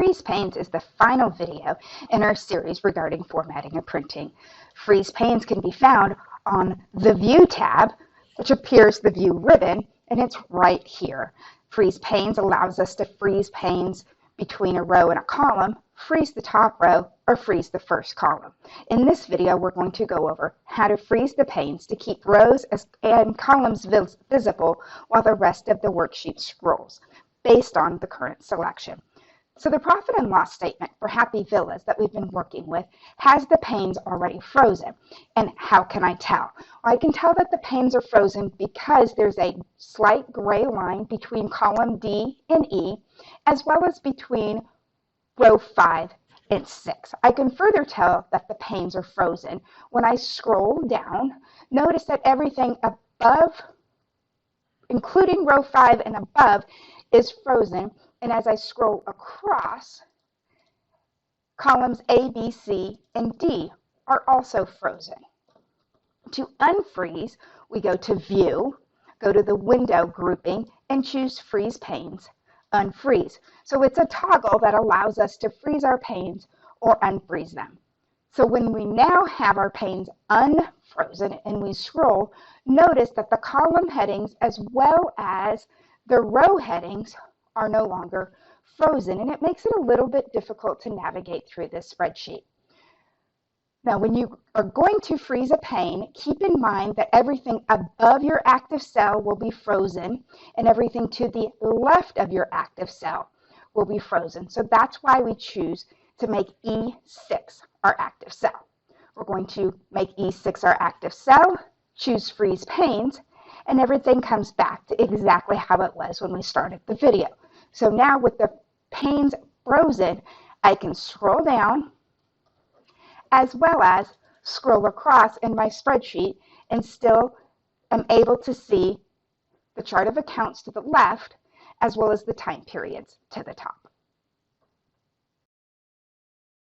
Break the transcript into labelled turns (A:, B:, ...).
A: Freeze panes is the final video in our series regarding formatting and printing. Freeze panes can be found on the View tab, which appears the View ribbon, and it's right here. Freeze panes allows us to freeze panes between a row and a column, freeze the top row, or freeze the first column. In this video, we're going to go over how to freeze the panes to keep rows and columns visible while the rest of the worksheet scrolls, based on the current selection. So the profit and loss statement for Happy Villas that we've been working with has the panes already frozen. And how can I tell? Well, I can tell that the panes are frozen because there's a slight gray line between column D and E, as well as between row 5 and 6. I can further tell that the panes are frozen when I scroll down. Notice that everything above, including row 5 and above, is frozen. And as I scroll across, columns A, B, C, and D are also frozen. To unfreeze, we go to View, go to the Window grouping, and choose Freeze Panes, Unfreeze. So it's a toggle that allows us to freeze our panes or unfreeze them. So when we now have our panes unfrozen and we scroll, notice that the column headings as well as the row headings are no longer frozen, and it makes it a little bit difficult to navigate through this spreadsheet. Now, when you are going to freeze a pane, keep in mind that everything above your active cell will be frozen, and everything to the left of your active cell will be frozen. So that's why we choose to make E6 our active cell. We're going to make E6 our active cell, choose Freeze Panes, and everything comes back to exactly how it was when we started the video. So now with the panes frozen, I can scroll down as well as scroll across in my spreadsheet and still am able to see the chart of accounts to the left as well as the time periods to the top.